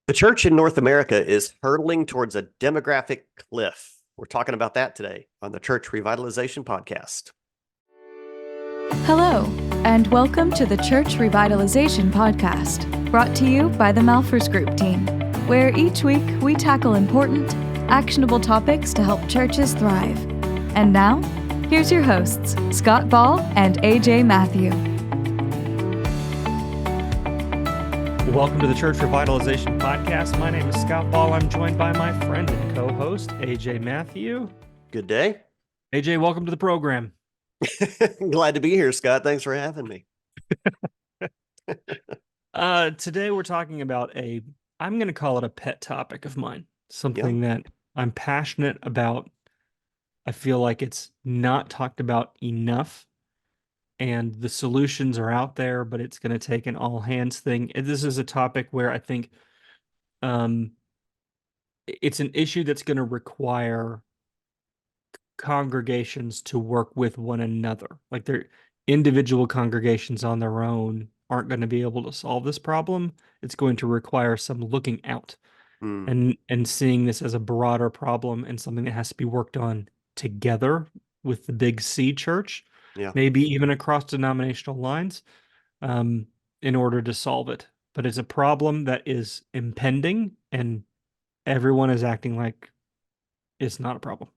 The church in North America is hurtling towards a demographic cliff. We're talking about that today on the Church Revitalization Podcast. Hello, and welcome to the Church Revitalization Podcast, brought to you by the Malfers Group team, where each week we tackle important, actionable topics to help churches thrive. And now, here's your hosts, Scott Ball and AJ Mathieu. Welcome to the Church Revitalization Podcast. My name is Scott Ball. I'm joined by my friend and co-host, AJ Mathieu. Good day. AJ, welcome to the program. Glad to be here, Scott. Thanks for having me. Today we're talking about I'm going to call it a pet topic of mine, something that I'm passionate about. I feel like it's not talked about enough, and the solutions are out there, but it's going to take an all-hands thing. And this is a topic where I think it's an issue that's going to require congregations to work with one another. Like their individual congregations on their own aren't going to be able to solve this problem. It's going to require some looking out and seeing this as a broader problem and something that has to be worked on together with the big C church, maybe even across denominational lines, in order to solve it. But it's a problem that is impending, and everyone is acting like it's not a problem.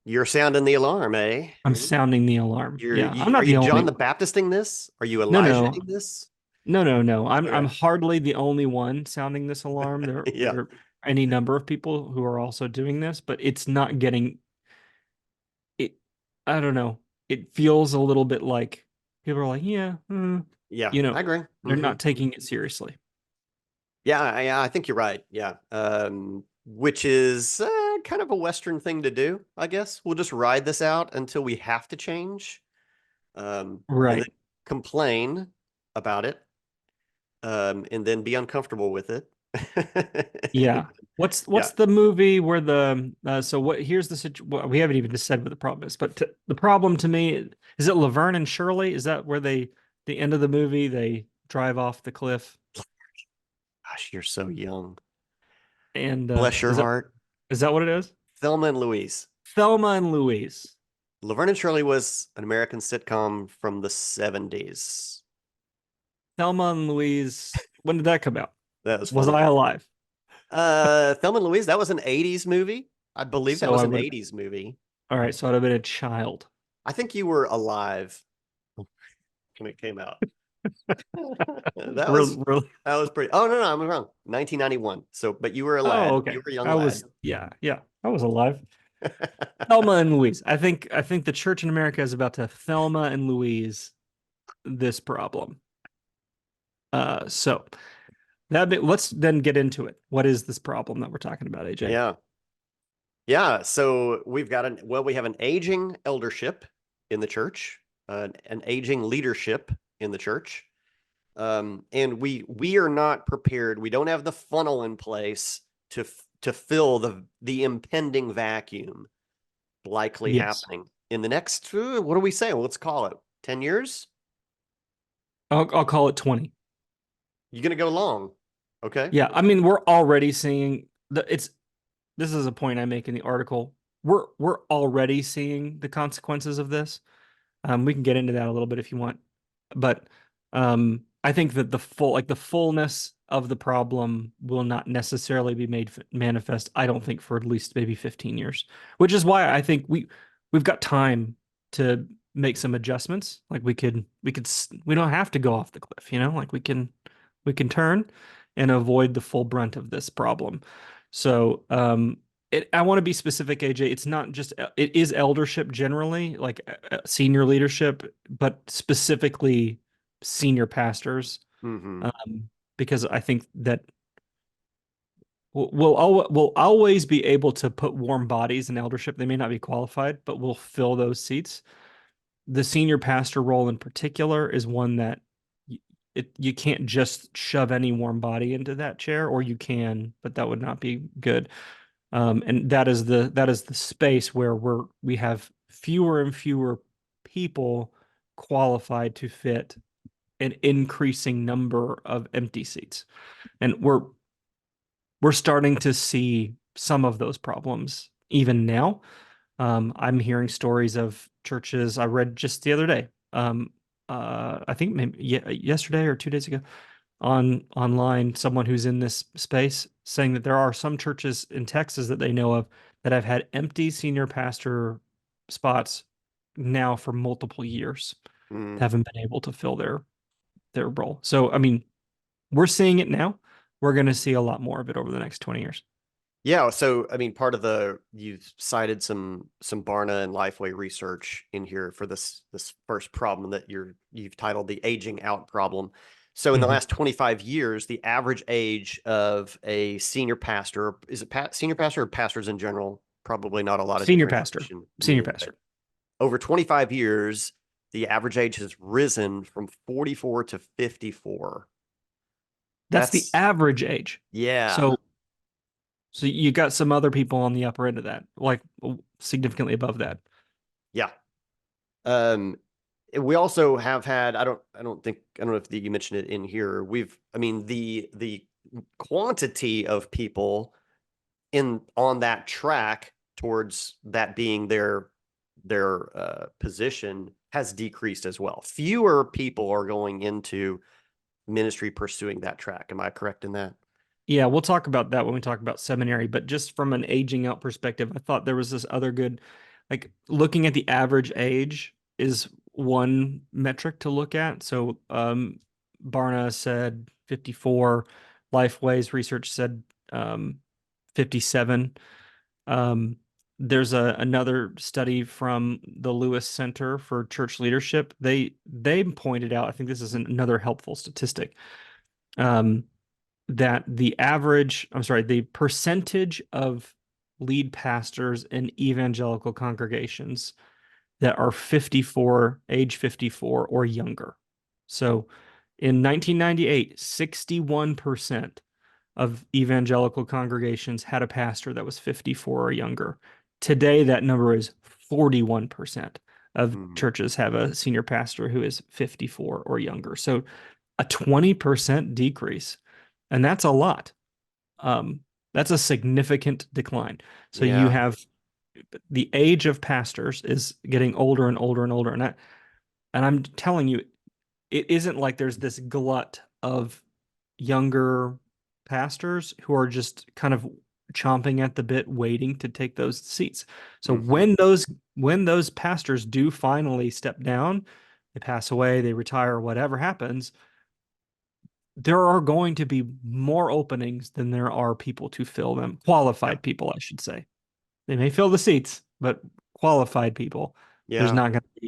You're sounding the alarm, eh? I'm sounding the alarm. I'm not are the you only John the Baptisting this? Are you Elijah-ing this? No. I'm hardly the only one sounding this alarm. There are any number of people who are also doing this, but it's not getting it. I don't know. It feels a little bit like people are like, I agree. They're not taking it seriously. Yeah, I think you're right. Yeah. Which is kind of a Western thing to do, I guess. We'll just ride this out until we have to change. And then complain about it. And then be uncomfortable with it. Yeah. What's the movie where here's the situation. Well, we haven't even just said what the problem is, but the problem to me, is it Laverne and Shirley? Is that where the end of the movie, they drive off the cliff? Gosh, you're so young. And bless your heart. Is that what it is? Thelma and Louise. Thelma and Louise. Laverne and Shirley was an American sitcom from the 70s. Thelma and Louise. When did that come out? That was I alive? Thelma and Louise, that was an 80s movie. I believe that was an 80s movie. All right, so I'd have been a child. I think you were alive when it came out. that was pretty. Oh no, I'm wrong. 1991. So, but you were alive. Oh, okay. You were young. I was alive. Thelma and Louise. I think the church in America is about to Thelma and Louise this problem. So let's then get into it. What is this problem that we're talking about, AJ? Yeah. So we have an aging eldership in the church, an aging leadership in the church. And we are not prepared. We don't have the funnel in place to fill the impending vacuum likely happening in the next, what do we say? Well, let's call it 10 years. I'll call it 20. You're going to go long. Okay. Yeah. I mean, we're already seeing this is a point I make in the article. We're already seeing the consequences of this. We can get into that a little bit if you want, but I think that the fullness of the problem will not necessarily be made manifest. I don't think for at least maybe 15 years, which is why I think we've got time to make some adjustments. Like we don't have to go off the cliff, like we can turn and avoid the full brunt of this problem. So, I want to be specific, AJ. It's not just, it is eldership generally, like senior leadership, but specifically senior pastors, because I think that we'll always be able to put warm bodies in eldership. They may not be qualified, but we'll fill those seats. The senior pastor role in particular is one that you can't just shove any warm body into that chair, or you can, but that would not be good. And that is the space where we have fewer and fewer people qualified to fit an increasing number of empty seats. And we're starting to see some of those problems even now. I'm hearing stories of churches I read just the other day. I think maybe yesterday or 2 days ago online, someone who's in this space saying that there are some churches in Texas that they know of that have had empty senior pastor spots now for multiple years, Mm. haven't been able to fill their role. So, I mean, we're seeing it now. We're going to see a lot more of it over the next 20 years. Yeah, so I mean, you cited some Barna and Lifeway research in here for this first problem that you've titled the aging out problem. So in the last 25 years, the average age of a senior pastor, is it senior pastor or pastors in general? Probably not a lot of Senior pastor. differentiation Senior needed, pastor. but over 25 years, the average age has risen from 44 to 54. That's the average age. Yeah. So you got some other people on the upper end of that, like significantly above that. Yeah. We also have had, I don't know if you mentioned it in here. The quantity of people on that track towards that being their position has decreased as well. Fewer people are going into ministry pursuing that track. Am I correct in that? Yeah, we'll talk about that when we talk about seminary, but just from an aging out perspective, I thought there was this other good, like looking at the average age is one metric to look at. So Barna said 54, Lifeway's research said 57. There's another study from the Lewis Center for Church Leadership. They pointed out, I think this is another helpful statistic, that the percentage of lead pastors in evangelical congregations that are age 54 or younger. So in 1998, 61% of evangelical congregations had a pastor that was 54 or younger. Today, that number is 41% of churches have a senior pastor who is 54 or younger. So a 20% decrease. And that's a lot. That's a significant decline. So you have the age of pastors is getting older and older and older. And I'm telling you, it isn't like there's this glut of younger pastors who are just kind of chomping at the bit waiting to take those seats. So when those pastors do finally step down, they pass away, they retire, whatever happens, there are going to be more openings than there are people to fill them. Qualified people, I should say. They may fill the seats, but qualified people, there's not going to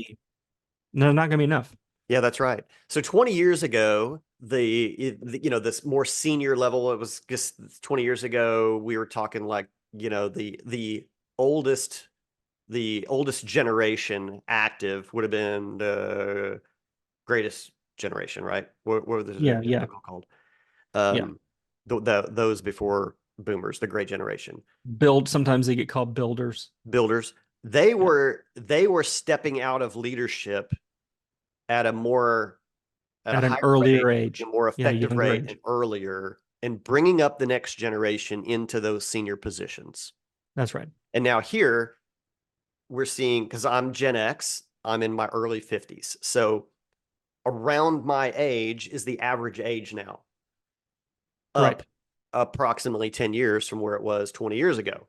be enough. Yeah, that's right. So 20 years ago, this more senior level, it was just 20 years ago, we were talking like, the oldest generation active would have been the greatest generation, right? What were the called? Those before boomers, the great generation. Sometimes they get called builders. They were stepping out of leadership at an earlier age, a more effective rate, and earlier, and bringing up the next generation into those senior positions. That's right. And now here we're seeing, because I'm Gen X, I'm in my early 50s. So around my age is the average age now. Up approximately 10 years from where it was 20 years ago.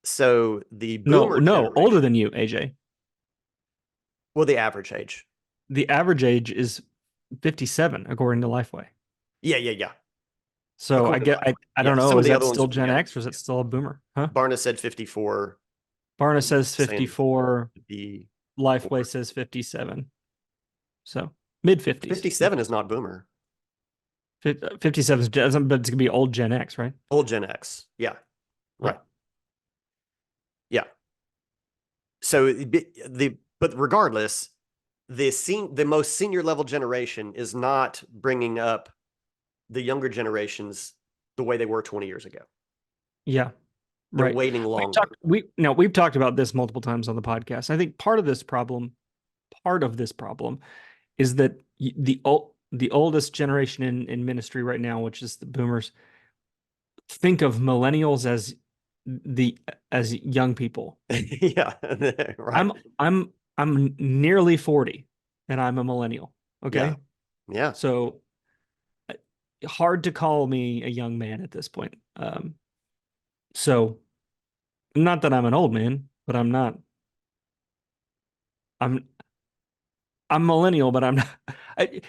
So the boomer generation, older than you, AJ. Well, the average age. The average age is 57, according to Lifeway. Yeah. So I don't know. Is that still Gen X or is it still a boomer? Huh? Barna said 54. Barna says 54. Lifeway says 57. So mid 50s. 57 is not boomer. 57 doesn't, but it's gonna be old Gen X, right? Old Gen X. Yeah. Right. Yeah. So but regardless, the most senior level generation is not bringing up the younger generations the way they were 20 years ago. Yeah. They're waiting longer. We've talked about this multiple times on the podcast. I think part of this problem is that the oldest generation in ministry right now, which is the boomers, think of millennials as young people. Yeah, right. I'm nearly 40 and I'm a millennial. Yeah, Okay. yeah, So hard to call me a young man at this point. So not that I'm an old man, but I'm not. I'm I'm millennial, but I'm not.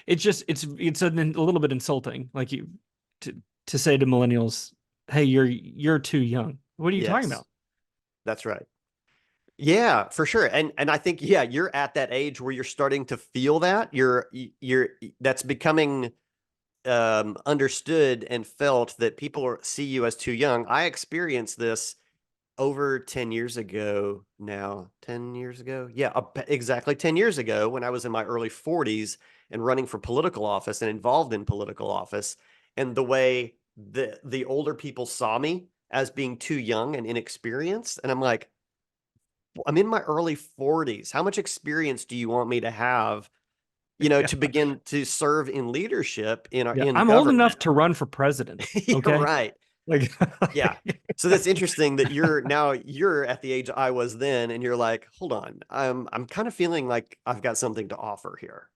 It's just it's a little bit insulting, like you to to say to millennials, "Hey, you're too young." What are you talking yes, about? that's right. Yeah, for sure. And I think, yeah, you're at that age where you're starting to feel that you're that's becoming understood and felt that people see you as too young. I experienced this over 10 years ago now. 10 years ago? Yeah, exactly 10 years ago when I was in my early 40s and running for political office and involved in political office. And the way the older people saw me as being too young and inexperienced. And I'm like, I'm in my early 40s. How much experience do you want me to have, Yeah, to begin to serve in leadership yeah. in I'm old government? enough to run for president. You're Okay, right. like, Yeah. So that's interesting that you're at the age I was then, and you're like, hold on, I'm kind of feeling like I've got something to offer here.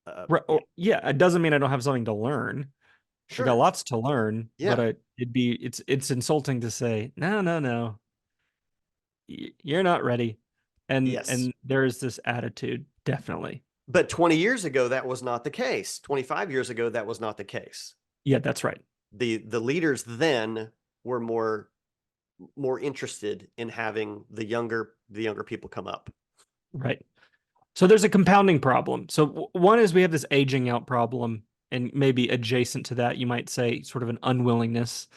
Yeah, yeah. It doesn't mean I don't have something to learn. I got sure. lots to learn, but Yeah. it's insulting to say no, no, no. You're not ready, Yes. and there is this attitude, definitely. But 20 years ago, that was not the case. 25 years ago, that was not the case. Yeah, that's right. The leaders then were more interested in having the younger people come up. Right. So there's a compounding problem. So one is we have this aging out problem, and maybe adjacent to that, you might say sort of an unwillingness.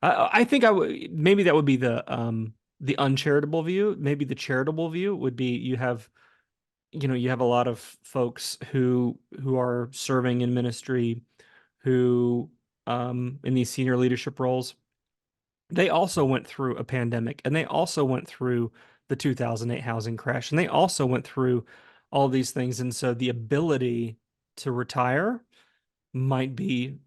I think I would maybe that would be the uncharitable view. Maybe the charitable view would be you have a lot of folks who are serving in ministry, who in these senior leadership roles, they also went through a pandemic, and they also went through the 2008 housing crash, and they also went through all these things. And so the ability to retire might be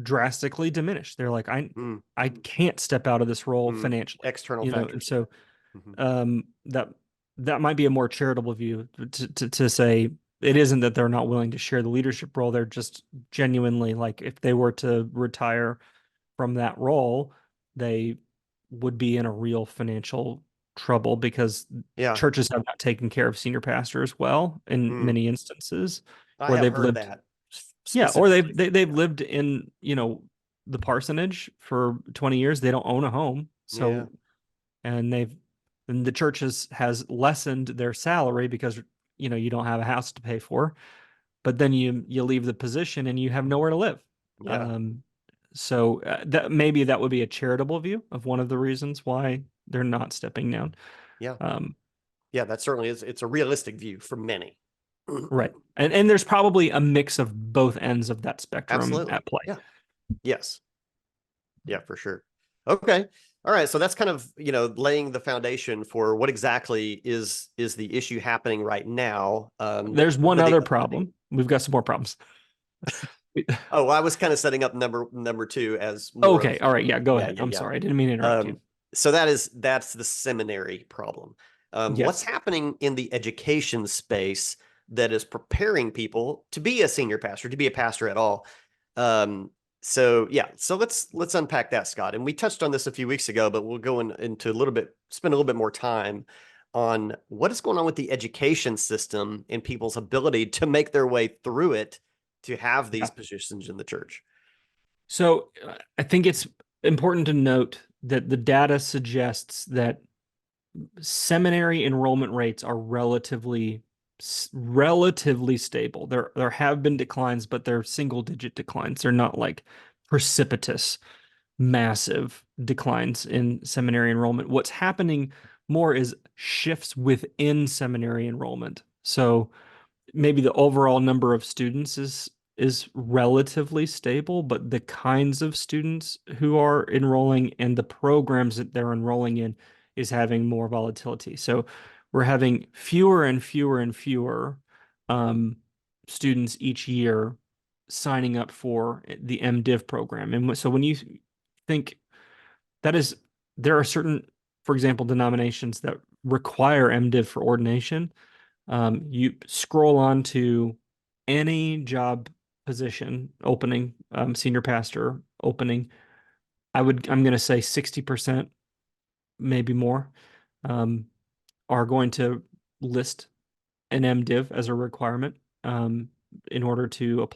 drastically diminished. They're like, Mm, I can't step out of this role mm. financially, External and factors. so Mhm. that might be a more charitable view to say it isn't that they're not willing to share the leadership role. They're just genuinely like, if they were to retire from that role, they would be in a real financial trouble because Yeah. churches have not taken care of senior pastors well in Mm. many instances, I or have they've heard lived, that yeah, or specifically. they've Yeah. lived in, the parsonage for 20 years. They don't own a home. Yeah. So, and the church has lessened their salary because, you don't have a house to pay for, but then you leave the position and you have nowhere to live. Yeah. Um, so that maybe that would be a charitable view of one of the reasons why they're not stepping down. Yeah. Um, Yeah. That certainly is. It's a realistic view for many. right. And there's probably a mix of both ends of that spectrum Absolutely. at play. Yeah. Yes. Yeah, for sure. Okay. All right. So that's kind of, laying the foundation for what exactly is the issue happening right now. There's one For the other problem. We've got some more problems. Oh, I was kind of setting up number two as more Okay. of, All right. Yeah. Go yeah, ahead. yeah, I'm yeah. sorry. I didn't mean to interrupt you. So that's the seminary problem. What's Yes. happening in the education space that is preparing people to be a senior pastor, to be a pastor at all? Um, so yeah, so let's unpack that, Scott. And we touched on this a few weeks ago, but we'll go into a little bit, spend a little bit more time on what is going on with the education system and people's ability to make their way through it to have these Yeah. positions in the church. So I think it's important to note that the data suggests that seminary enrollment rates are relatively stable. There have been declines, but they're single digit declines. They're not like precipitous, massive declines in seminary enrollment. What's happening more is shifts within seminary enrollment. So maybe the overall number of students is relatively stable, but the kinds of students who are enrolling and the programs that they're enrolling in is having more volatility. So we're having fewer and fewer and fewer students each year signing up for the MDiv program. And so when you think that is, there are certain, for example, denominations that require MDiv for ordination. You scroll on to any job position opening, senior pastor opening. I'm going to say 60%, maybe more, um, are going to list an MDiv as a requirement, in order to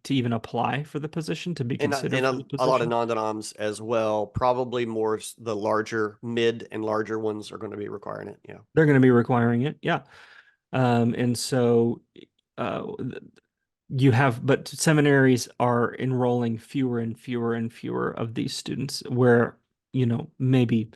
even apply for the position, to be And considered for the a lot of position. non-denoms as well. Probably more the larger, mid and larger ones are going to be requiring it. Yeah. They're going to be requiring it. Yeah. And so, uh, but seminaries are enrolling fewer and fewer and fewer of these students, where, maybe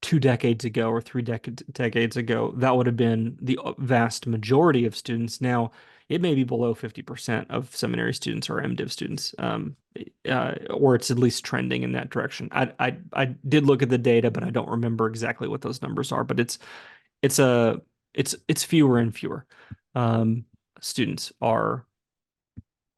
2 decades ago or three decades ago, that would have been the vast majority of students. Now it may be below 50% of seminary students are MDiv students, or it's at least trending in that direction. I did look at the data, but I don't remember exactly what those numbers are. But it's fewer and fewer students are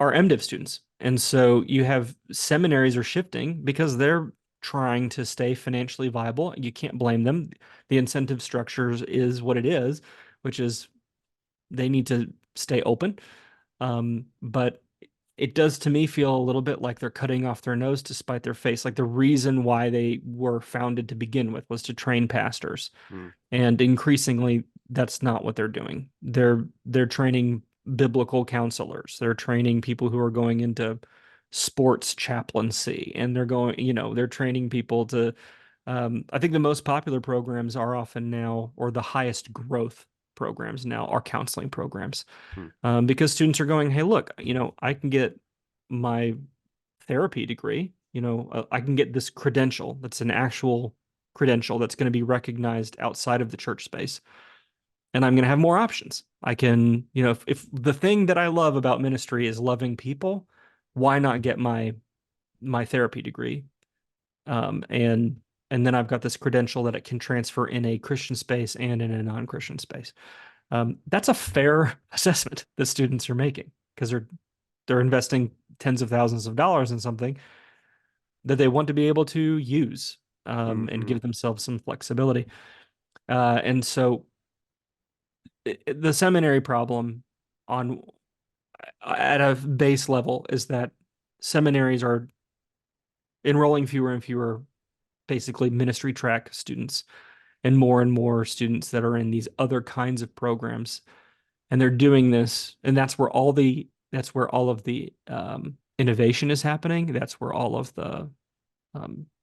MDiv students. And so you have seminaries are shifting because they're trying to stay financially viable. You can't blame them. The incentive structures is what it is, which is they need to stay open. But it does to me feel a little bit like they're cutting off their nose to spite their face. Like the reason why they were founded to begin with was to train pastors. Hmm. And increasingly, that's not what they're doing. They're training biblical counselors. They're training people who are going into sports chaplaincy, and they're training people to. I think the most popular programs are often now, or the highest growth programs now, are counseling programs, Hmm. because students are going, hey, look, I can get my therapy degree. I can get this credential that's an actual credential that's going to be recognized outside of the church space. And I'm going to have more options. I can, if the thing that I love about ministry is loving people, why not get my therapy degree? And then I've got this credential that it can transfer in a Christian space and in a non-Christian space. That's a fair assessment that students are making, because they're investing tens of thousands of dollars in something that they want to be able to use, and give themselves some flexibility. And so the seminary problem on at a base level is that seminaries are enrolling fewer and fewer, basically ministry track students, and more students that are in these other kinds of programs. And they're doing this, and that's where all of the innovation is happening. That's where all of the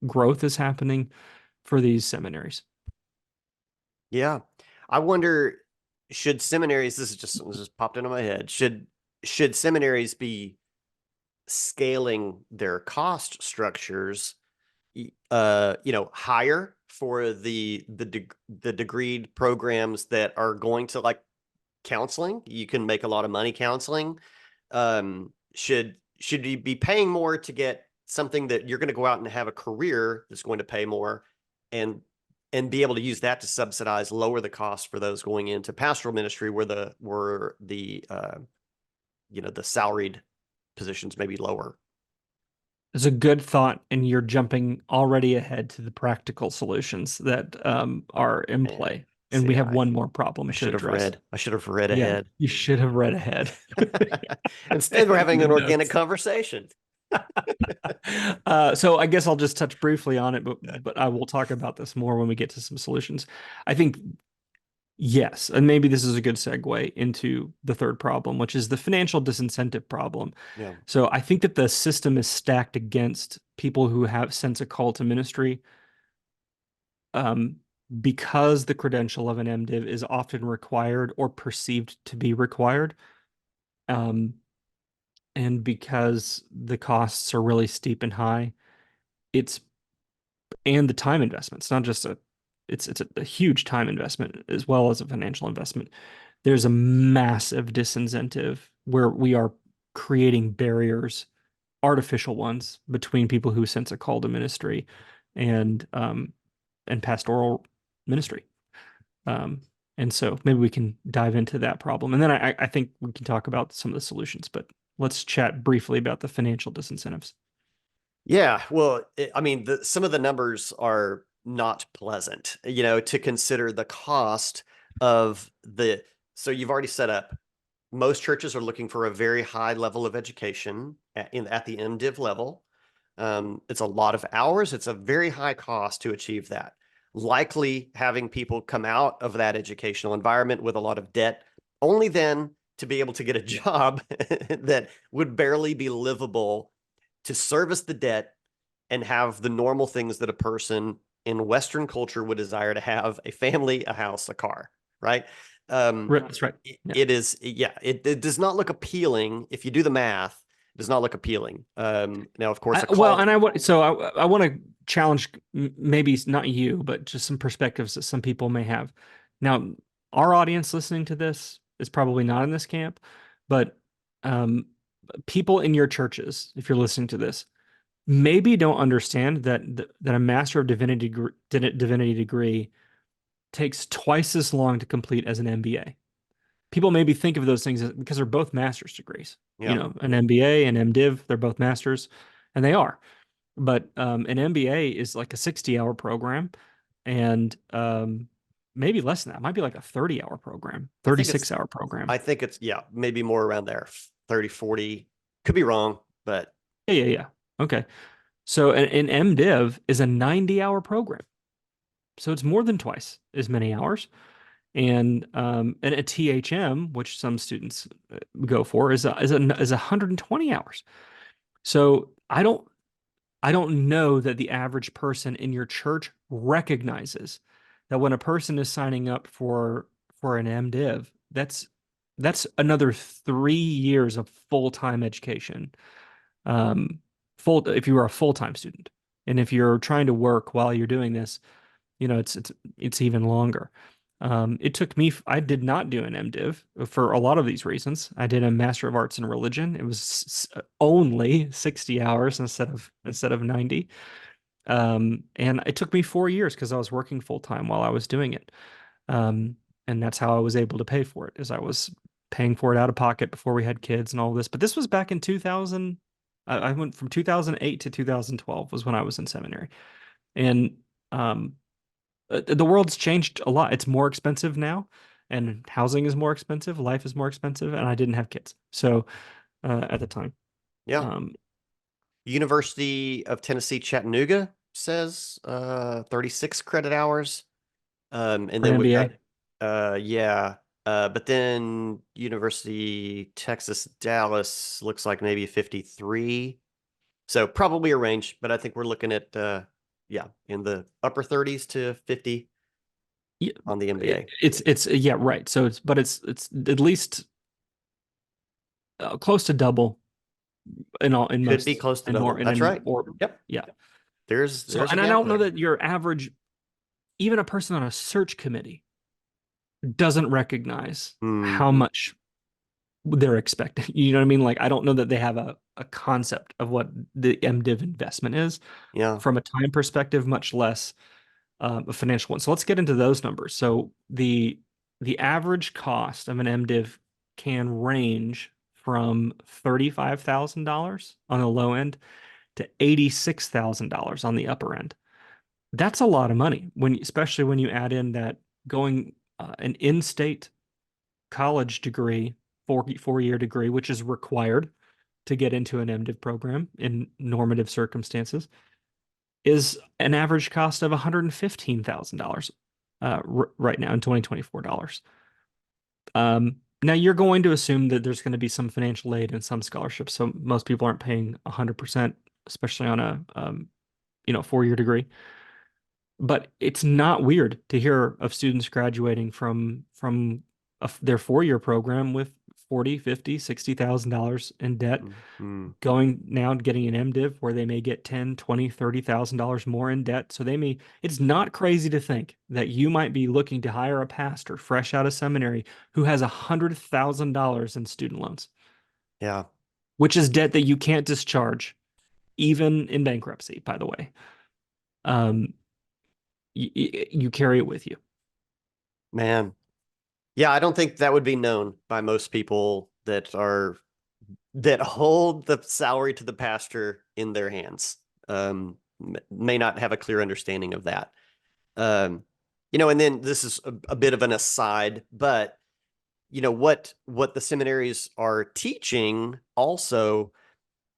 growth is happening for these seminaries. Yeah. I wonder, should seminaries, this is just something that just popped into my head. Should seminaries be scaling their cost structures, higher for the degreed programs that are going to, like, counseling? You can make a lot of money counseling. Should you be paying more to get something that you're going to go out and have a career that's going to pay more, and be able to use that to subsidize, lower the cost for those going into pastoral ministry, where the salaried positions may be lower? It's a good thought, and you're jumping already ahead to the practical solutions that are in Man, play. And see, we have one more problem I to should have address. read. I should have read Yeah, ahead. you should have read ahead. Instead, we're having The an organic notes. conversation. So I guess I'll just touch briefly on it, but I will talk about this more when we get to some solutions. I think, yes, and maybe this is a good segue into the third problem, which is the financial disincentive problem. Yeah. So I think that the system is stacked against people who have sense a call to ministry, because the credential of an MDiv is often required or perceived to be required. And because the costs are really steep and high, and the time investment. It's not just it's a huge time investment as well as a financial investment. There's a massive disincentive where we are creating barriers, artificial ones, between people who sense a call to ministry and pastoral ministry. And so maybe we can dive into that problem. And then I think we can talk about some of the solutions, but let's chat briefly about the financial disincentives. Yeah, well, I mean, some of the numbers are not pleasant, to consider the cost of so you've already set up. Most churches are looking for a very high level of education at the MDiv level. It's a lot of hours. It's a very high cost to achieve that. Likely having people come out of that educational environment with a lot of debt, only then to be able to get a job that would barely be livable to service the debt and have the normal things that a person in Western culture would desire to have: a family, a house, a car, right? That's right. Yeah. It does not look appealing. If you do the math, it does not look appealing. Now, of course, I want to challenge maybe not you, but just some perspectives that some people may have. Now, our audience listening to this is probably not in this camp, but um, people in your churches, if you're listening to this, maybe don't understand that a Master of Divinity degree takes twice as long to complete as an MBA. People maybe think of those things because they're both master's degrees. yeah, An MBA and MDiv, they're both masters, and they are. But an MBA is like a 60-hour program, and maybe less than that. It might be like a 30-hour program, 36-hour program. I think it's, maybe more around there, 30, 40. Could be wrong, but Yeah. Okay. So an MDiv is a 90-hour program. So it's more than twice as many hours. And a THM, which some students go for, is 120 hours. So I don't know that the average person in your church recognizes that when a person is signing up for an MDiv, that's another 3 years of full-time education. If you were a full-time student, and if you're trying to work while you're doing this, it's even longer. It took me, I did not do an MDiv for a lot of these reasons. I did a Master of Arts in Religion. It was only 60 hours instead of 90. And it took me 4 years because I was working full time while I was doing it. And that's how I was able to pay for it, is I was paying for it out of pocket before we had kids and all this. But this was back in 2000. I went from 2008 to 2012 was when I was in seminary. And the world's changed a lot. It's more expensive now, and housing is more expensive, life is more expensive, and I didn't have kids. So at the time. yeah. Um, University of Tennessee, Chattanooga says 36 credit hours. And then we've got, but then University Texas Dallas looks like maybe 53. So probably a range, but I think we're looking at in the upper 30s to 50 on the MBA. It's yeah, right. So it's at least close to double in Could most be close to and double. more. That's right. Yep. Yeah. There's So, a and I gap don't know there. that your average, even a person on a search committee, doesn't recognize how much they're expecting. You know what I mean? Like, I don't know that they have a concept of what the MDiv investment is Yeah. from a time perspective, much less a financial one. So let's get into those numbers. So the average cost of an MDiv can range from $35,000 on the low end to $86,000 on the upper end. That's a lot of money especially when you add in that going an in-state college degree, 4-year degree, which is required to get into an MDiv program in normative circumstances, is an average cost of $115,000 right now in 2024 dollars. Now you're going to assume that there's going to be some financial aid and some scholarships, so most people aren't paying 100%, especially on a 4-year degree. But it's not weird to hear of students graduating from their 4-year program with $40,000, $50,000, $60,000 in debt, going now getting an MDiv where they may get $10,000, $20,000, $30,000 more in debt. So it's not crazy to think that you might be looking to hire a pastor fresh out of seminary who has $100,000 in student loans. Yeah. Which is debt that you can't discharge, even in bankruptcy, by the way. You carry it with you. Man. Yeah, I don't think that would be known by most people that hold the salary to the pastor in their hands. may not have a clear understanding of that. And then this is a bit of an aside, but what the seminaries are teaching also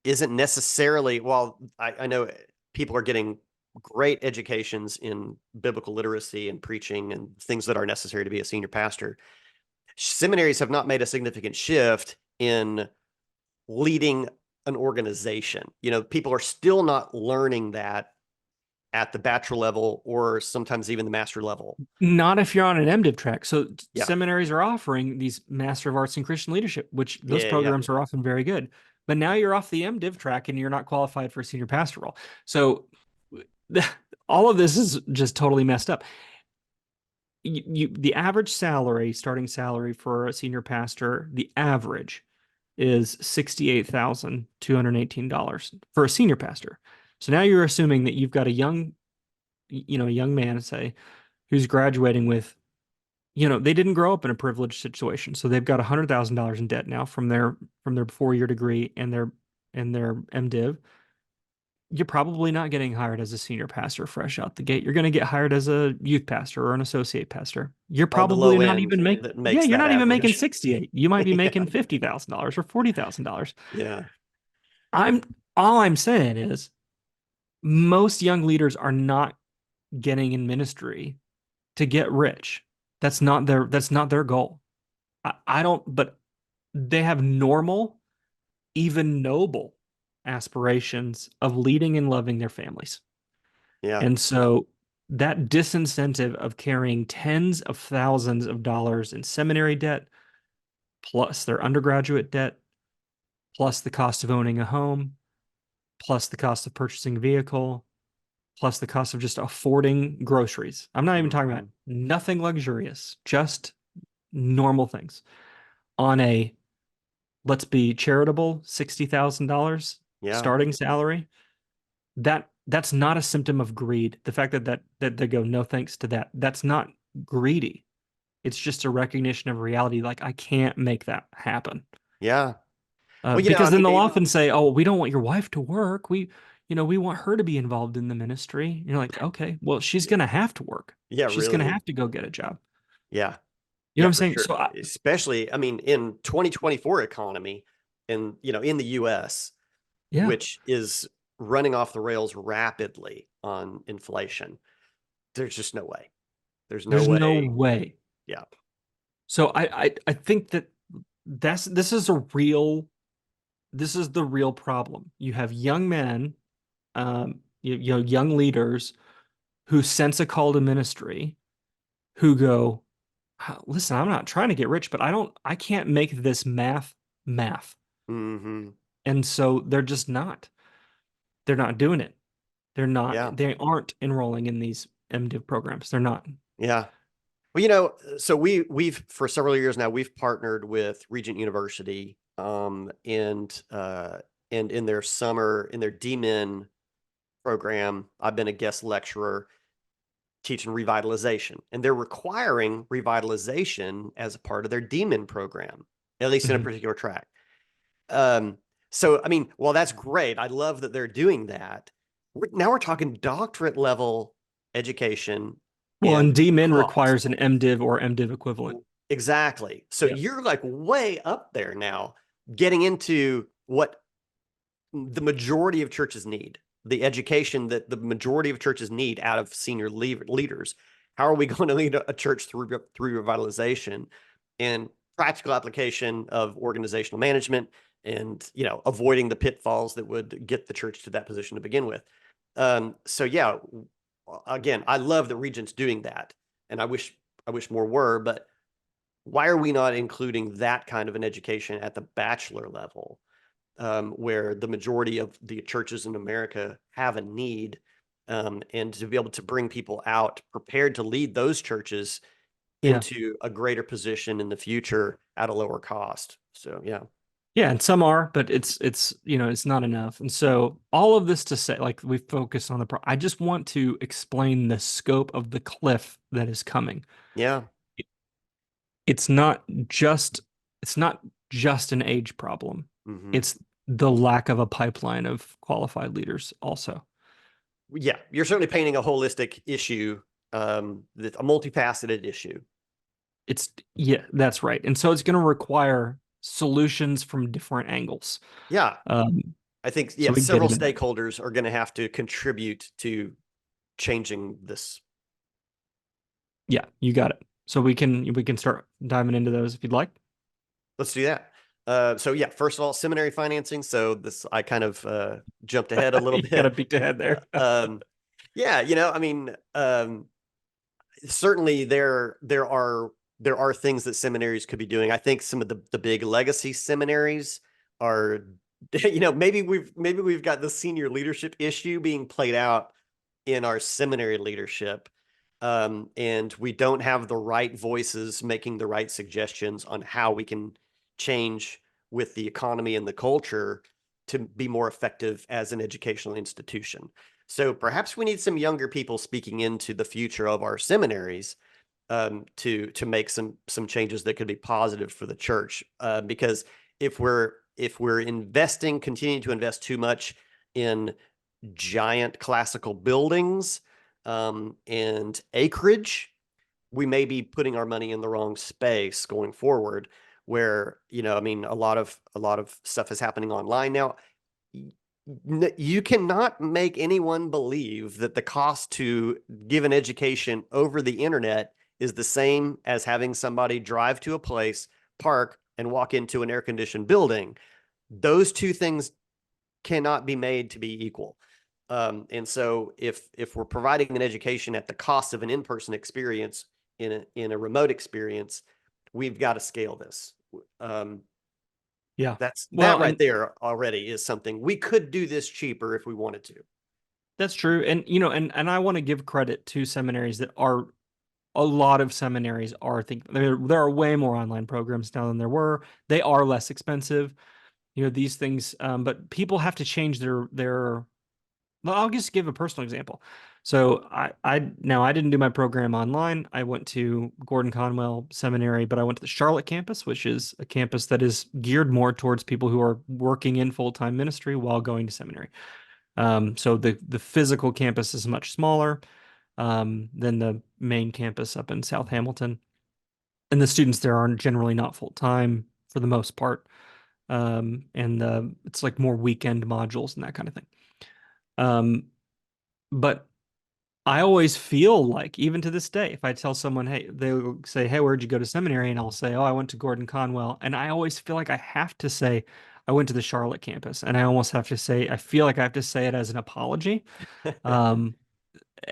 isn't necessarily, while I know people are getting great educations in biblical literacy and preaching and things that are necessary to be a senior pastor, seminaries have not made a significant shift in leading an organization. People are still not learning that at the bachelor level or sometimes even the master level. Not if you're on an MDiv track. So Yeah. seminaries are offering these Master of Arts in Christian Leadership, which those Yeah. programs are often very good. But now you're off the MDiv track and you're not qualified for a senior pastor role. So all of this is just totally messed up. The average salary, starting salary for a senior pastor, the average is $68,218 for a senior pastor. So now you're assuming that you've got a young man, say, who's graduating with, they didn't grow up in a privileged situation. So they've got $100,000 in debt now from their 4-year degree and their MDiv. You're probably not getting hired as a senior pastor fresh out the gate. You're going to get hired as a youth pastor or an associate pastor. You're probably not even making, you're not even making 68. You might be making $50,000 or $40,000. Yeah. All I'm saying is most young leaders are not getting in ministry to get rich. That's not their goal. I don't, but they have normal, even noble aspirations of leading and loving their families. Yeah. And so that disincentive of carrying tens of thousands of dollars in seminary debt, plus their undergraduate debt, plus the cost of owning a home, plus the cost of purchasing a vehicle, plus the cost of just affording groceries. I'm not even talking about nothing luxurious, just normal things. On a, let's be charitable, $60,000 starting salary, that's not a symptom of greed. The fact that they go, no thanks to that, that's not greedy. It's just a recognition of reality. Like, I can't make that happen. Yeah. Because then they'll often say, oh, we don't want your wife to work. We want her to be involved in the ministry. And you're like, okay, well, she's going to have to work. Yeah, she's really. going to have to go get a job. Yeah. You know what I'm saying? Sure. So especially, in 2024 economy in the US, which is running off the rails rapidly on inflation, there's just no way. There's no way. Yeah. So I think that this is the real problem. You have young men, young leaders who sense a call to ministry, who go, listen, I'm not trying to get rich, but I can't make this math. Mm-hmm. And so they're not doing it. They aren't enrolling in these MDiv programs. They're not. Yeah. Well, so we've for several years now, we've partnered with Regent University, and in their DMin program, I've been a guest lecturer teaching revitalization, and they're requiring revitalization as a part of their DMin program, at least in a particular track. So, while that's great, I love that they're doing that. Now we're talking doctorate level education. Well, and DMin requires an MDiv or MDiv equivalent. Exactly. So you're like way up there now, getting into what the majority of churches need, the education that the majority of churches need out of senior leaders. How are we going to lead a church through revitalization and practical application of organizational management and, avoiding the pitfalls that would get the church to that position to begin with? Again, I love that Regent's doing that, and I wish more were, but why are we not including that kind of an education at the bachelor level, where the majority of the churches in America have a need, and to be able to bring people out prepared to lead those churches into a greater position in the future at a lower cost? So, yeah. Yeah, and some are, but it's not enough. And so all of this to say, like, we focus on I just want to explain the scope of the cliff that is coming. Yeah. It's not just an age problem. Mm-hmm. It's the lack of a pipeline of qualified leaders also. Yeah, you're certainly painting a holistic issue, a multifaceted issue. Yeah, that's right. And so it's going to require solutions from different angles. Yeah, Um, I think, so yeah, we can get several into that. stakeholders are going to have to contribute to changing this. Yeah, you got it. So we can start diving into those if you'd like. Let's do that. So yeah, first of all, seminary financing. So this, I kind of jumped ahead a little You got a bit. peek ahead there. Yeah, I mean, certainly there are things that seminaries could be doing. I think some of the big legacy seminaries are, maybe we've got the senior leadership issue being played out in our seminary leadership. And we don't have the right voices making the right suggestions on how we can change with the economy and the culture to be more effective as an educational institution. So perhaps we need some younger people speaking into the future of our seminaries, to make some changes that could be positive for the church. Because if we're continuing to invest too much in giant classical buildings, and acreage, we may be putting our money in the wrong space going forward. Where, I mean, a lot of stuff is happening online now. You cannot make anyone believe that the cost to give an education over the internet is the same as having somebody drive to a place, park, and walk into an air-conditioned building. Those two things cannot be made to be equal. And so if we're providing an education at the cost of an in-person experience in a remote experience, we've got to scale this. Yeah. That Well, right and there already is something we could do this cheaper if we wanted to. that's true. And and I want to give credit to seminaries that are a lot of seminaries are think there are way more online programs now than there were. They are less expensive. These things, but people have to change their. Well, I'll just give a personal example. So I didn't do my program online. I went to Gordon Conwell Seminary, but I went to the Charlotte campus, which is a campus that is geared more towards people who are working in full-time ministry while going to seminary. So the physical campus is much smaller than the main campus up in South Hamilton, and the students there are generally not full-time for the most part. And it's like more weekend modules and that kind of thing. But I always feel like, even to this day, if I tell someone, hey, they'll say, hey, where'd you go to seminary? And I'll say, oh, I went to Gordon Conwell. And I always feel like I have to say, I went to the Charlotte campus. And I almost have to say, I feel like I have to say it as an apology. Um,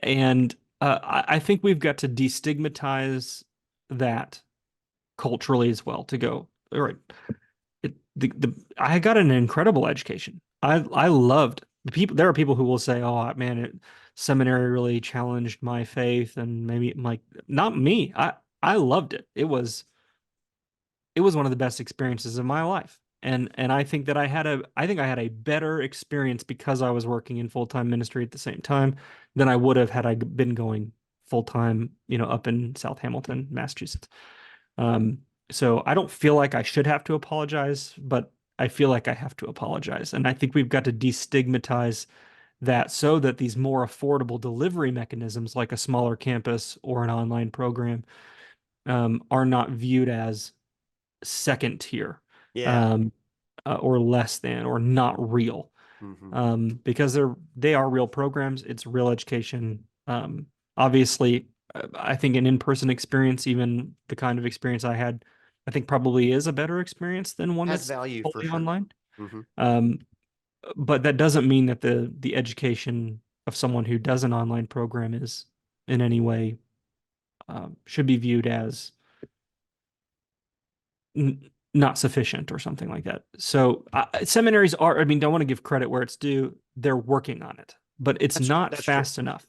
and I think we've got to destigmatize that culturally as well to go, all right, I got an incredible education. I loved the people. There are people who will say, "Oh man, seminary really challenged my faith," and maybe I'm like, not me. I loved it. It was one of the best experiences of my life, and I think that I had a better experience because I was working in full-time ministry at the same time than I would have had I been going full-time, up in South Hamilton, Massachusetts. Um, so I don't feel like I should have to apologize, but I feel like I have to apologize. And I think we've got to destigmatize that so that these more affordable delivery mechanisms, like a smaller campus or an online program, are not viewed as second tier, Yeah. um, or less than, or not real, Mm-hmm. because they are real programs. It's real education. Obviously, I think an in-person experience, even the kind of experience I had, I think probably is a better experience than one Has that's value for fully sure. online. Mm-hmm. Um, but that doesn't mean that the education of someone who does an online program is in any way should be viewed as not sufficient or something like that. So seminaries are, I mean, don't want to give credit where it's due. They're working on it, but it's not That's true. fast enough.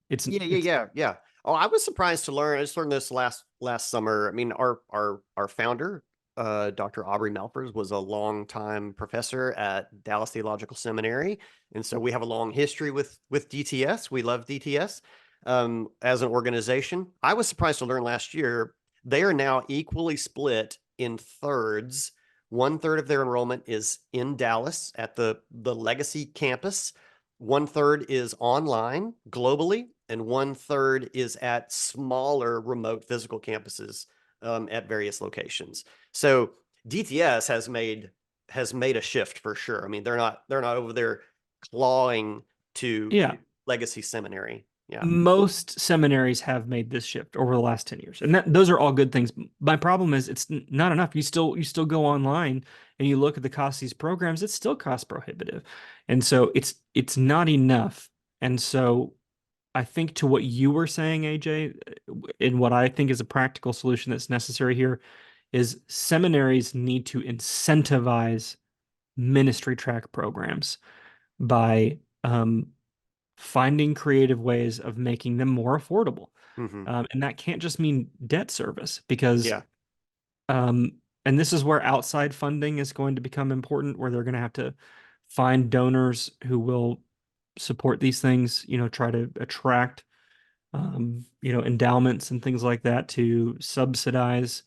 It's Yeah, yeah, it's yeah, yeah. Oh, I was surprised to learn. I just learned this last summer. I mean, our founder, Dr. Aubrey Malfers, was a longtime professor at Dallas Theological Seminary, and so we have a long history with DTS. We love DTS as an organization. I was surprised to learn last year they are now equally split in thirds. 1/3 of their enrollment is in Dallas at the legacy campus, 1/3 is online globally, and 1/3 is at smaller remote physical campuses at various locations. So DTS has made a shift for sure. I mean, they're not over there clawing to Yeah. legacy seminary. Yeah. Most seminaries have made this shift over the last 10 years, and those are all good things. My problem is it's not enough. You still go online and you look at the cost of these programs, it's still cost prohibitive. And so it's not enough. And so I think to what you were saying, AJ, and what I think is a practical solution that's necessary here is seminaries need to incentivize ministry track programs by finding creative ways of making them more affordable. Mm-hmm. And that can't just mean debt service, because, Yeah. and this is where outside funding is going to become important, where they're going to have to find donors who will support these things, try to attract, endowments and things like that to subsidize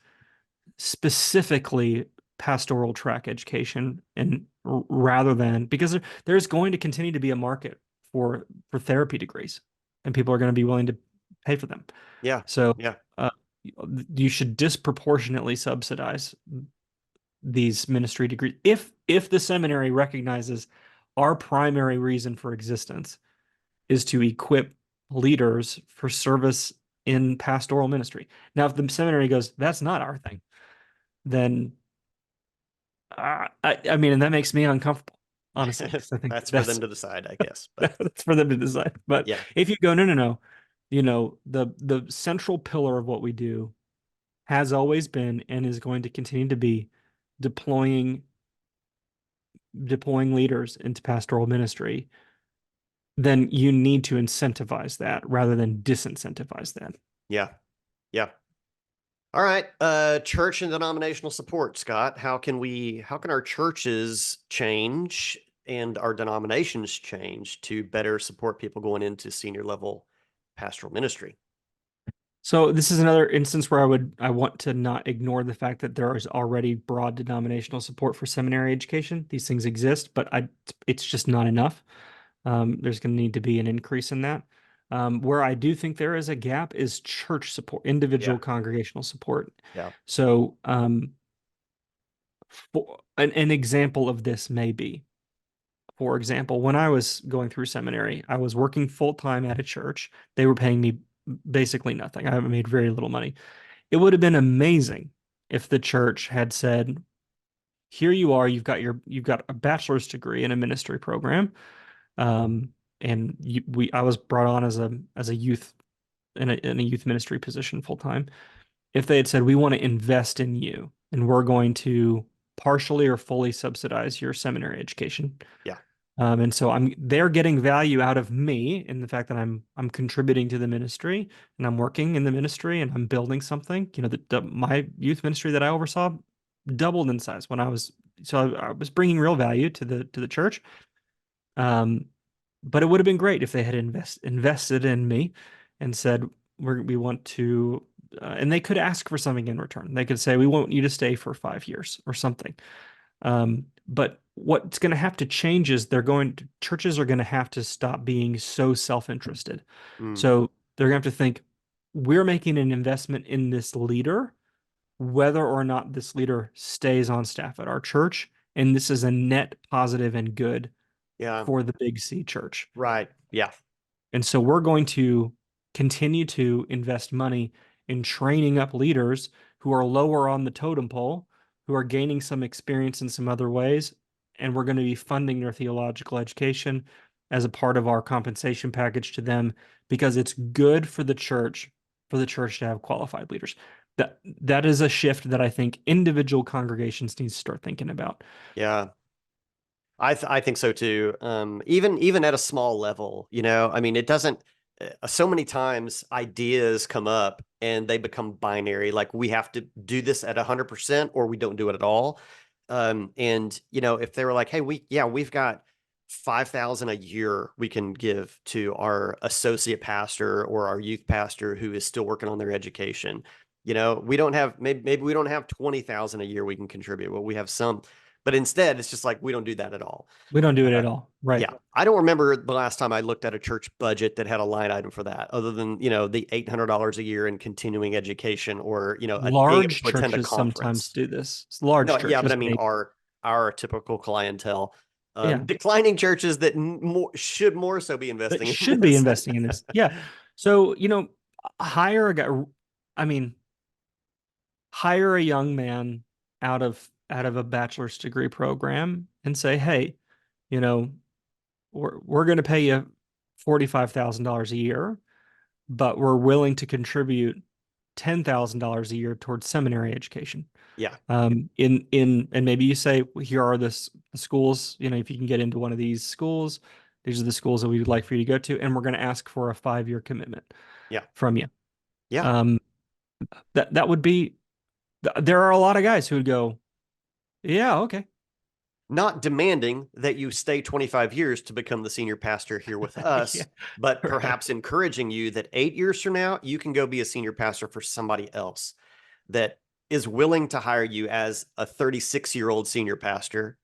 specifically pastoral track education, and rather than, because there's going to continue to be a market for therapy degrees, and people are going to be willing to pay for them. Yeah. So Yeah. you should disproportionately subsidize these ministry degrees if the seminary recognizes our primary reason for existence is to equip leaders for service in pastoral ministry. Now, if the seminary goes, that's not our thing, then I mean, and that makes me uncomfortable, honestly, because I think That's for them to decide, I guess. But that's for them to decide. But yeah. if you go, no, the central pillar of what we do has always been and is going to continue to be deploying leaders into pastoral ministry, then you need to incentivize that rather than disincentivize that. Yeah. Yeah. All right. Church and denominational support, Scott. How can our churches change and our denominations change to better support people going into senior level pastoral ministry? So this is another instance where I want to not ignore the fact that there is already broad denominational support for seminary education. These things exist, but it's just not enough. There's going to need to be an increase in that. Where I do think there is a gap is church support, individual congregational support. Yeah. So for an example of this may be, for example, when I was going through seminary, I was working full time at a church. They were paying me basically nothing. I made very little money. It would have been amazing if the church had said, "Here you are. You've got a bachelor's degree in a ministry program, and I was brought on as a youth in a youth ministry position full time." If they had said, "We want to invest in you, and we're going to partially or fully subsidize your seminary education." Yeah. And so they're getting value out of me in the fact that I'm contributing to the ministry, and I'm working in the ministry, and I'm building something. My youth ministry that I oversaw doubled in size when I was bringing real value to the church. But it would have been great if they had invested in me and said, we want to, and they could ask for something in return. They could say, "We want you to stay for 5 years," or something. But what's going to have to change is churches are going to have to stop being so self-interested. So they're going to have to think, we're making an investment in this leader, whether or not this leader stays on staff at our church. And this is a net positive and good for the Big C church. Right. Yeah. And so we're going to continue to invest money in training up leaders who are lower on the totem pole, who are gaining some experience in some other ways. And we're going to be funding their theological education as a part of our compensation package to them, because it's good for the church to have qualified leaders. That is a shift that I think individual congregations need to start thinking about. Yeah. I think so too. Even at a small level, I mean, it doesn't, so many times ideas come up and they become binary. Like, we have to do this at 100% or we don't do it at all. And if they were like, "Hey, we've got 5,000 a year we can give to our associate pastor or our youth pastor who is still working on their education. We don't have, maybe we don't have 20,000 a year we can contribute. Well, we have some, But instead, it's just like, we don't do that at all. We don't do it at all. Right. Yeah. I don't remember the last time I looked at a church budget that had a line item for that, other than, the $800 a year in continuing education, or, being able Large to attend a churches sometimes conference. do this. Large No, churches. yeah, but I mean, maybe. our typical clientele, Yeah. declining churches that should more so be That investing in should be this. investing in this. Yeah. So, hire a guy. I mean, hire a young man out of a bachelor's degree program and say, hey, we're going to pay you $45,000 a year, but we're willing to contribute $10,000 a year towards seminary education. Yeah. And maybe you say, well, here are the schools, if you can get into one of these schools, these are the schools that we would like for you to go to, and we're going to ask for a 5-year commitment from you. Yeah. That would be, there are a lot of guys who would go, yeah, okay. Not demanding that you stay 25 years to become the senior pastor here with us, Yeah, but right. perhaps encouraging you that 8 years from now, you can go be a senior pastor for somebody else that is willing to hire you as a 36-year-old senior pastor,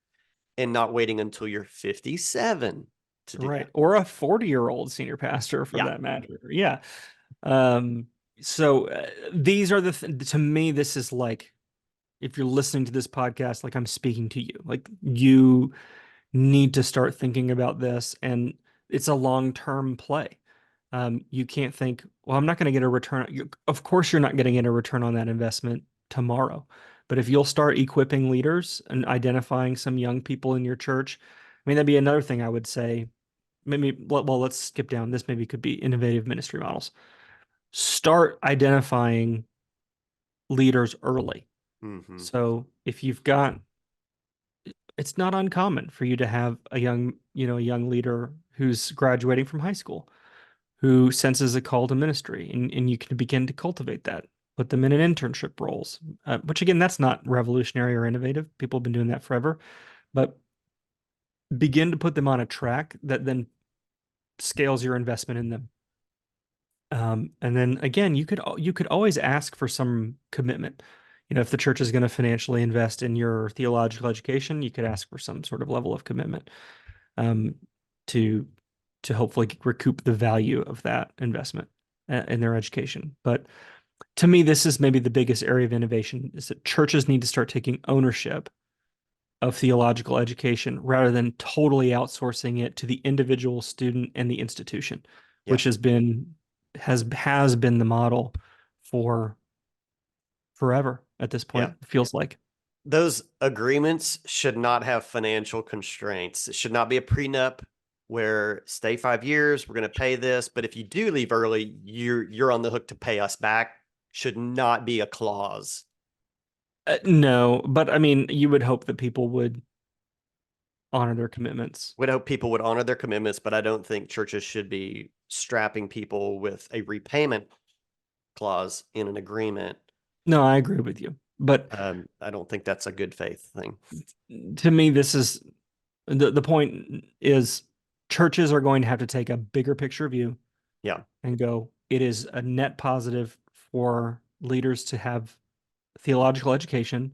and not waiting until you're 57 to do Right. that. Or a 40-year-old senior pastor for that matter. Yeah. So these are to me, this is like, if you're listening to this podcast, like I'm speaking to you, like you need to start thinking about this, and it's a long-term play. You can't think, well, I'm not going to get a return. Of course, you're not getting a return on that investment tomorrow. But if you'll start equipping leaders and identifying some young people in your church, I mean, that'd be another thing I would say. Maybe, well, let's skip down. This maybe could be innovative ministry models. Start identifying leaders early. Mm-hmm. So if you've got, it's not uncommon for you to have a young leader who's graduating from high school, who senses a call to ministry, and you can begin to cultivate that. Put them in an internship roles, which again, that's not revolutionary or innovative. People have been doing that forever, but begin to put them on a track that then scales your investment in them. And then again, you could always ask for some commitment. If the church is going to financially invest in your theological education, you could ask for some sort of level of commitment to hopefully recoup the value of that investment in their education. But to me, this is maybe the biggest area of innovation, is that churches need to start taking ownership of theological education rather than totally outsourcing it to the individual student and the institution, which has been the model for forever at this point. It feels like. Those agreements should not have financial constraints. It should not be a prenup where stay 5 years, we're going to pay this, but if you do leave early, you're on the hook to pay us back. Should not be a clause. No, but I mean, you would hope that people would honor their commitments. Would hope people would honor their commitments, but I don't think churches should be strapping people with a repayment clause in an agreement. No, I agree with you, but I don't think that's a good faith thing. To me, this is the point is churches are going to have to take a bigger picture view. Yeah. And go, it is a net positive for leaders to have theological education.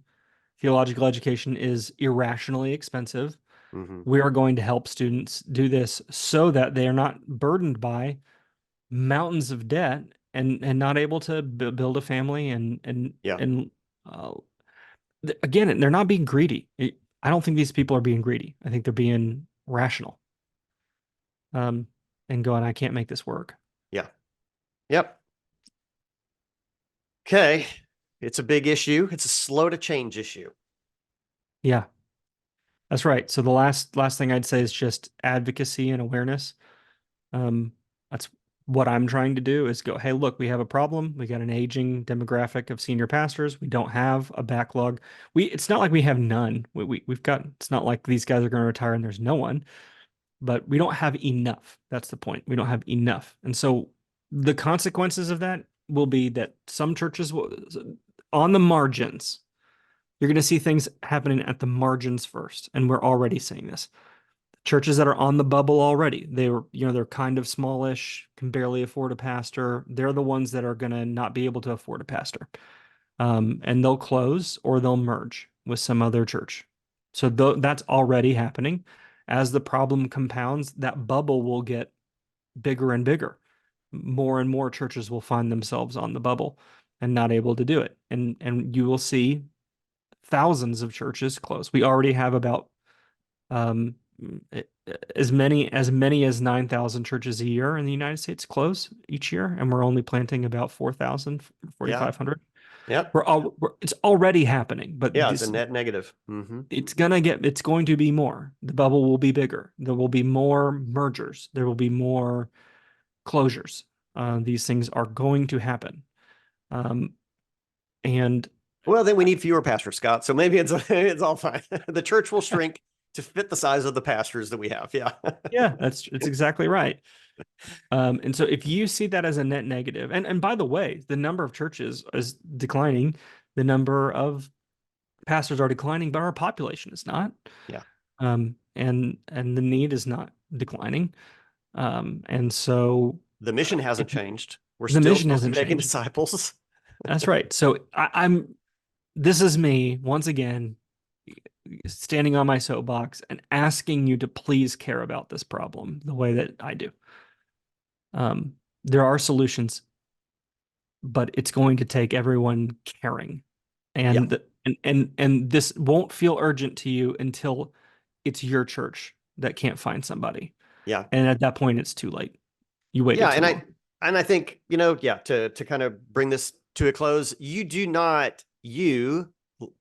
Theological education is irrationally expensive. Mm-hmm. We are going to help students do this so that they are not burdened by mountains of debt and not able to build a family and again, they're not being greedy. I don't think these people are being greedy. I think they're being rational. And going, I can't make this work. Yeah. Yep. Okay. It's a big issue. It's a slow to change issue. Yeah. That's right. So the last thing I'd say is just advocacy and awareness. That's what I'm trying to do, is go, hey, look, we have a problem. We got an aging demographic of senior pastors. We don't have a backlog. It's not like we have none. We've got, it's not like these guys are going to retire and there's no one, but we don't have enough. That's the point. We don't have enough. And so the consequences of that will be that some churches will, on the margins, you're going to see things happening at the margins first. And we're already seeing this. Churches that are on the bubble already, they're kind of smallish, can barely afford a pastor. They're the ones that are going to not be able to afford a pastor. And they'll close or they'll merge with some other church. So that's already happening. As the problem compounds, that bubble will get bigger and bigger. More and more churches will find themselves on the bubble and not able to do it. And you will see thousands of churches close. We already have about um, as many as 9,000 churches a year in the United States close each year, and we're only planting about 4,000, Yeah. 4,500. Yep. It's already happening, but Yeah, it's a net negative. Mm-hmm. it's going to be more. The bubble will be bigger. There will be more mergers. There will be more closures. These things are going to happen. And Well, then we need fewer pastors, Scott. So maybe it's all fine. The church will shrink to fit the size of the pastors that we have. Yeah. yeah, it's exactly right. And so if you see that as a net negative, and by the way, the number of churches is declining, the number of pastors are declining, but our population is not. Yeah. And the need is not declining. And so The mission hasn't changed. We're the still mission supposed to hasn't be making changed. disciples. That's right. So this is me once again standing on my soapbox and asking you to please care about this problem the way that I do. There are solutions, but it's going to take everyone caring. And and this won't feel urgent to you until it's your church that can't find somebody. Yeah. And at that point, it's too late. You waited too long. I think, to kind of bring this to a close, you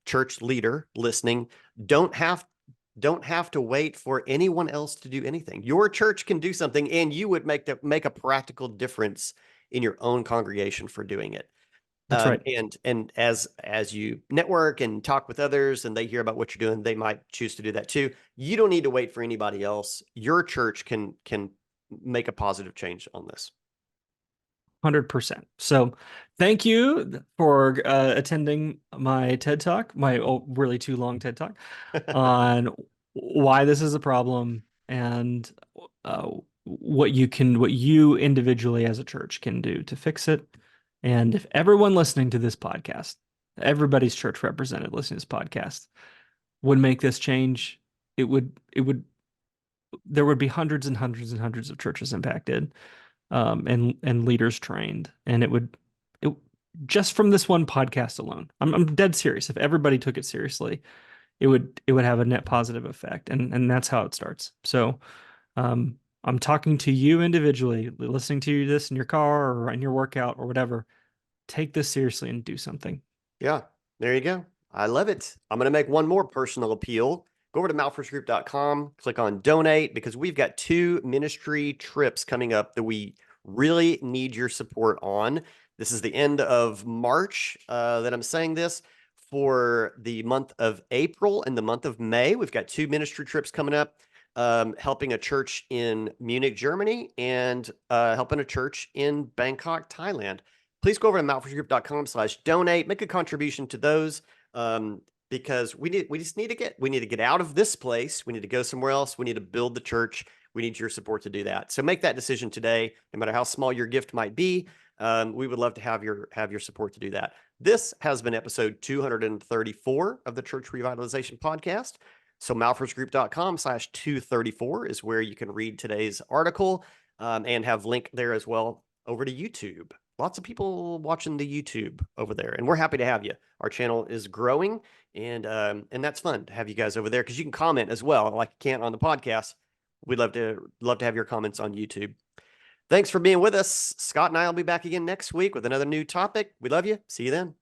church leader listening, don't have to wait for anyone else to do anything. Your church can do something, and you would make a practical difference in your own congregation for doing it. That's right. And as you network and talk with others and they hear about what you're doing, they might choose to do that too. You don't need to wait for anybody else. Your church can make a positive change on this. 100%. So thank you for attending my TED Talk, my really too long TED Talk on why this is a problem and what you individually as a church can do to fix it. And if everyone listening to this podcast, everybody's church represented listening to this podcast would make this change, there would be hundreds and hundreds and hundreds of churches impacted. And leaders trained, and it just from this one podcast alone, I'm dead serious. If everybody took it seriously, it would have a net positive effect, and that's how it starts. So, I'm talking to you individually, listening to this in your car or in your workout or whatever. Take this seriously and do something. Yeah, there you go. I love it. I'm going to make one more personal appeal. Go over to malforsgroup.com, click on donate, because we've got 2 ministry trips coming up that we really need your support on. This is the end of March that I'm saying this. For the month of April and the month of May, we've got 2 ministry trips coming up, helping a church in Munich, Germany, and helping a church in Bangkok, Thailand. Please go over to malforsgroup.com/donate, make a contribution to those. Because we need to get out of this place. We need to go somewhere else. We need to build the church. We need your support to do that. So make that decision today, no matter how small your gift might be. We would love to have your support to do that. This has been episode 234 of the Church Revitalization Podcast. So malforsgroup.com/234 is where you can read today's article and have link there as well over to YouTube. Lots of people watching the YouTube over there, and we're happy to have you. Our channel is growing, and that's fun to have you guys over there because you can comment as well, like you can't on the podcast. We'd love to have your comments on YouTube. Thanks for being with us. Scott and I will be back again next week with another new topic. We love you. See you then.